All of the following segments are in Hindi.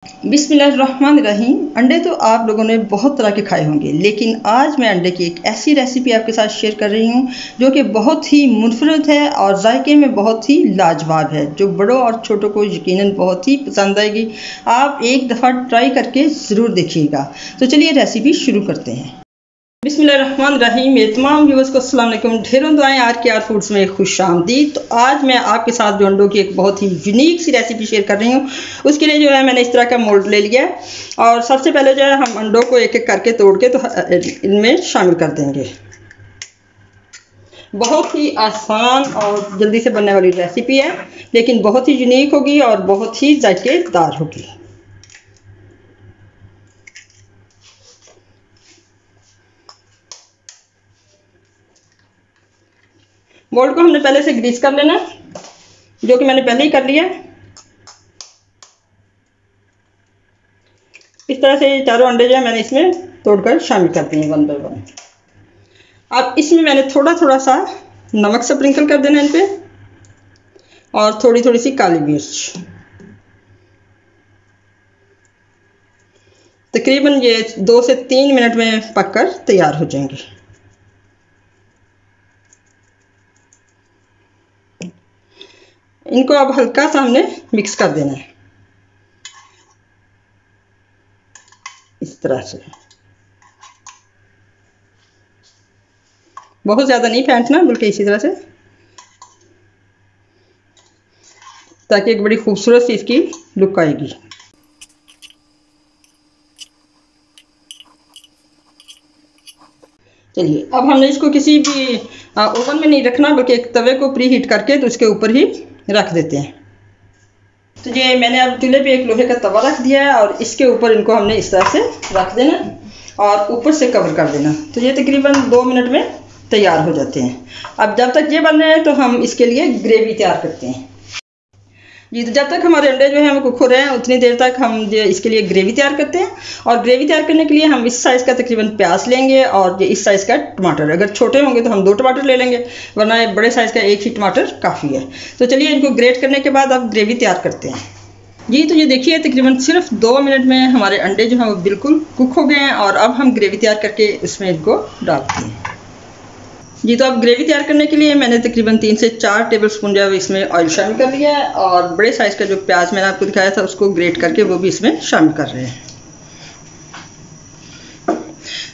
बिस्मिल्लाहिर्रहमानिर्रहीम। अंडे तो आप लोगों ने बहुत तरह के खाए होंगे, लेकिन आज मैं अंडे की एक ऐसी रेसिपी आपके साथ शेयर कर रही हूँ जो कि बहुत ही मुनफरद है और जायके में बहुत ही लाजवाब है, जो बड़ों और छोटों को यकीनन बहुत ही पसंद आएगी। आप एक दफ़ा ट्राई करके ज़रूर देखिएगा। तो चलिए रेसिपी शुरू करते हैं। बिस्मिल्लाहिर्रहमानिर्रहीम। मेरे तमाम व्यूअर्स को अस्सलाम वालेकुम। ढेरों दुआएं RKR फूड्स में खुश आमदीद। तो आज मैं आपके साथ जो अंडों की एक बहुत ही यूनिक सी रेसिपी शेयर कर रही हूँ। उसके लिए जो है मैंने इस तरह का मोल्ड ले लिया है और सबसे पहले जो है हम अंडों को एक एक करके तोड़ के तो इनमें शामिल कर देंगे। बहुत ही आसान और जल्दी से बनने वाली रेसिपी है, लेकिन बहुत ही यूनिक होगी और बहुत ही जायकेदार होगी। मोल्ड को हमने पहले से ग्रीस कर लेना, जो कि मैंने पहले ही कर लिया। इस तरह से चारों अंडे जो है मैंने इसमें तोड़कर शामिल कर दिए वन बाय वन। अब इसमें मैंने थोड़ा थोड़ा सा नमक स्प्रिंकल कर देना इन पे और थोड़ी थोड़ी सी काली मिर्च। तकरीबन ये 2 से 3 मिनट में पककर तैयार हो जाएंगे। इनको अब हल्का सा हमने मिक्स कर देना है इस तरह से। बहुत ज़्यादा नहीं फेंटना, बल्कि इसी तरह से, ताकि एक बड़ी खूबसूरत सी इसकी लुक आएगी। चलिए अब हमने इसको किसी भी ओवन में नहीं रखना, बल्कि एक तवे को प्री हीट करके तो उसके ऊपर ही रख देते हैं। तो ये मैंने अब चूल्हे पे एक लोहे का तवा रख दिया है और इसके ऊपर इनको हमने इस तरह से रख देना और ऊपर से कवर कर देना। तो ये तकरीबन 2 मिनट में तैयार हो जाते हैं। अब जब तक ये बन रहे हैं तो हम इसके लिए ग्रेवी तैयार करते हैं। जी, तो जब तक हमारे अंडे जो है कुक हो रहे हैं उतनी देर तक हम जो इसके लिए ग्रेवी तैयार करते हैं। और ग्रेवी तैयार करने के लिए हम इस साइज़ का तकरीबन प्याज लेंगे और इस साइज़ का टमाटर। अगर छोटे होंगे तो हम 2 टमाटर ले लेंगे, वरना बड़े साइज़ का 1 ही टमाटर काफ़ी है। तो चलिए इनको ग्रेट करने के बाद अब ग्रेवी तैयार करते हैं। जी, तो ये देखिए तकरीबन सिर्फ 2 मिनट में हमारे अंडे जो हैं वो बिल्कुल कुक हो गए हैं और अब हम ग्रेवी तैयार करके इसमें इनको डालते हैं। जी, तो अब ग्रेवी तैयार करने के लिए मैंने तकरीबन 3 से 4 टेबल स्पून जो है इसमें ऑयल शामिल कर लिया है और बड़े साइज़ का जो प्याज मैंने आपको दिखाया था उसको ग्रेट करके वो भी इसमें शामिल कर रहे हैं।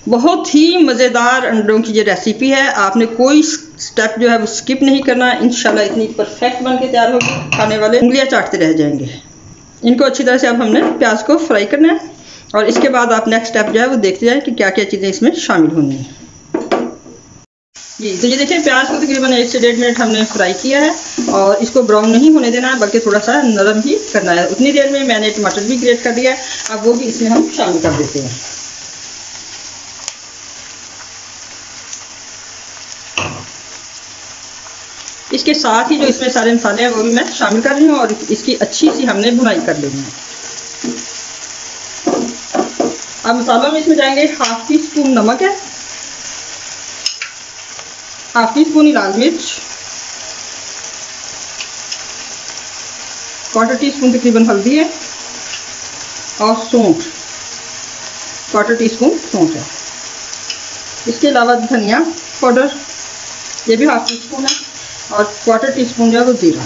बहुत ही मज़ेदार अंडों की ये रेसिपी है, आपने कोई स्टेप जो है वो स्किप नहीं करना। इंशाल्लाह इतनी परफेक्ट बन के तैयार होगी, खाने वाले उंगलियां चाटते रह जाएंगे। इनको अच्छी तरह से अब हमने प्याज को फ्राई करना है और इसके बाद आप नेक्स्ट स्टेप जो है वो देखते जाएं कि क्या क्या चीज़ें इसमें शामिल होनी है। जी, तो ये देखिए प्याज को तकरीबन 1 से 1.5 मिनट हमने फ्राई किया है और इसको ब्राउन नहीं होने देना है, बल्कि थोड़ा सा नरम ही करना है। उतनी देर में मैंने टमाटर भी ग्रेट कर दिया है, अब वो भी इसमें हम शामिल कर देते हैं। इसके साथ ही जो इसमें सारे मसाले हैं वो भी मैं शामिल कर रही हूँ और इसकी अच्छी सी हमने भुनाई कर लेनी है। अब मसालों में इसमें जाएंगे 1/2 टी स्पून नमक है, 1/2 टी स्पून लाल मिर्च, 1/4 टी स्पून तकरीबन हल्दी है और सौंठ, 1/4 टी स्पून सौंठ है। इसके अलावा धनिया पाउडर, ये भी 1/2 टी स्पून है और 1/4 टी स्पून जो है वो जीरा।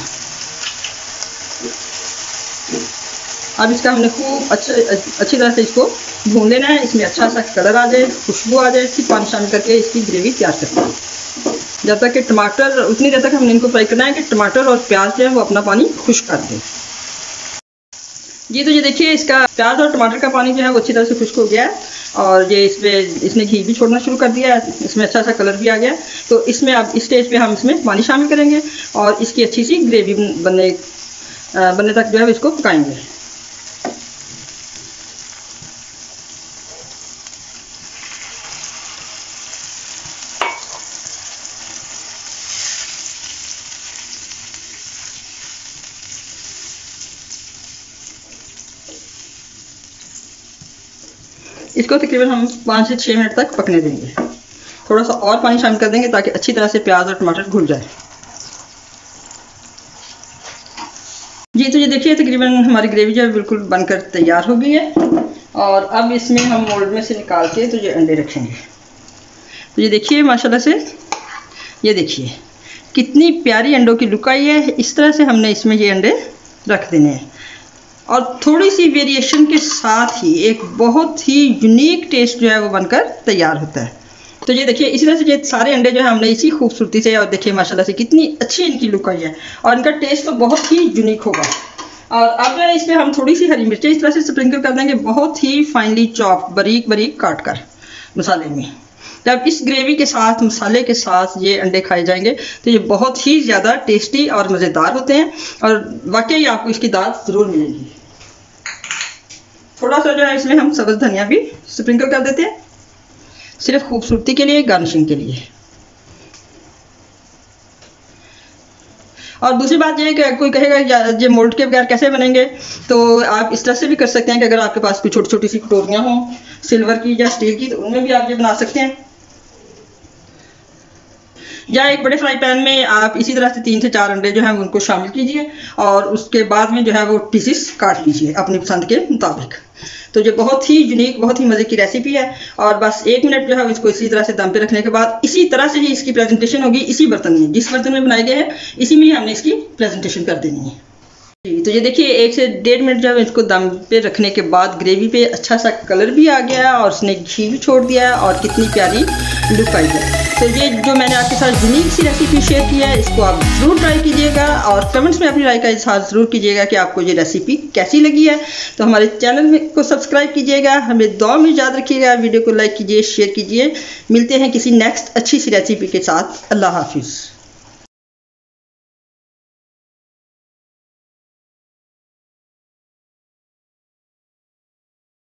अब इसका हमने खूब अच्छी तरह से इसको भून लेना है। इसमें अच्छा सा कलर आ जाए, खुशबू आ जाए, फिर पानी शामिल करके इसकी ग्रेवी तैयार करते हैं। जब तक कि टमाटर, उतनी देर तक हमने इनको फ्राई करना है कि टमाटर और प्याज जो है वो अपना पानी खुश्क कर दें। जी, तो ये देखिए इसका प्याज और टमाटर का पानी जो है वो अच्छी तरह से खुश्क हो गया है और ये इसने घी भी छोड़ना शुरू कर दिया है। इसमें अच्छा सा कलर भी आ गया है। तो इसमें अब इस स्टेज पे हम इसमें पानी शामिल करेंगे और इसकी अच्छी सी ग्रेवी बनने तक जो है इसको पकाएंगे। इसको तकरीबन हम 5 से 6 मिनट तक पकने देंगे। थोड़ा सा और पानी शामिल कर देंगे ताकि अच्छी तरह से प्याज और टमाटर घुल जाए। जी तो ये देखिए तकरीबन हमारी ग्रेवी जो है बिल्कुल बनकर तैयार हो गई है। और अब इसमें हम मोल्ड में से निकाल के तो ये अंडे रखेंगे। तो ये देखिए माशाल्लाह से, ये देखिए कितनी प्यारी अंडों की लुक आई है। इस तरह से हमने इसमें ये अंडे रख देने हैं और थोड़ी सी वेरिएशन के साथ ही एक बहुत ही यूनिक टेस्ट जो है वो बनकर तैयार होता है। तो ये देखिए इसी तरह से ये सारे अंडे जो है हमने इसी खूबसूरती से, और देखिए माशाल्लाह से कितनी अच्छी इनकी लुक आई है और इनका टेस्ट तो बहुत ही यूनिक होगा। और अब जो है इस पर हम थोड़ी सी हरी मिर्चें इस तरह से स्प्रिंकल कर देंगे, बहुत ही फाइनली चॉप, बारीक बारीक काट कर मसाले में। जब इस ग्रेवी के साथ, मसाले के साथ ये अंडे खाए जाएंगे तो ये बहुत ही ज़्यादा टेस्टी और मज़ेदार होते हैं और वाकई आपको इसकी दाद ज़रूर मिलेगी। थोड़ा सा जो है इसमें हम सब्ज़ धनिया भी स्प्रिंकल कर देते हैं, सिर्फ खूबसूरती के लिए, गार्निशिंग के लिए। और दूसरी बात यह है कि कोई कहेगा ये मोल्ड के बगैर कैसे बनेंगे, तो आप इस तरह से भी कर सकते हैं कि अगर आपके पास कोई छोटी छोटी सी कटोरियाँ हों सिल्वर की या स्टील की, तो उनमें भी आप ये बना सकते हैं। या एक बड़े फ्राई पैन में आप इसी तरह से 3 से 4 अंडे जो है उनको शामिल कीजिए और उसके बाद में जो है वो पीसेस काट लीजिए अपनी पसंद के मुताबिक। तो ये बहुत ही यूनिक, बहुत ही मज़े की रेसिपी है। और बस 1 मिनट जो है इसको इसी तरह से दम पे रखने के बाद इसी तरह से ही इसकी प्रेजेंटेशन होगी। इसी बर्तन में, जिस बर्तन में बनाए गए हैं, इसी में ही हमने इसकी प्रेजेंटेशन कर देनी है। जी तो ये देखिए 1 से 1.5 मिनट जब इसको दम पे रखने के बाद ग्रेवी पे अच्छा सा कलर भी आ गया और उसने घी भी छोड़ दिया और कितनी प्यारी लुक आई है। तो ये जो मैंने आपके साथ यूनिक सी रेसिपी शेयर की है, इसको आप ज़रूर ट्राई कीजिएगा और कमेंट्स में अपनी राय का इजहार ज़रूर कीजिएगा कि आपको ये रेसिपी कैसी लगी है। तो हमारे चैनल में को सब्सक्राइब कीजिएगा, हमें दुआ में याद रखिएगा, वीडियो को लाइक कीजिए, शेयर कीजिए। मिलते हैं किसी नेक्स्ट अच्छी सी रेसिपी के साथ। अल्लाह हाफिज़।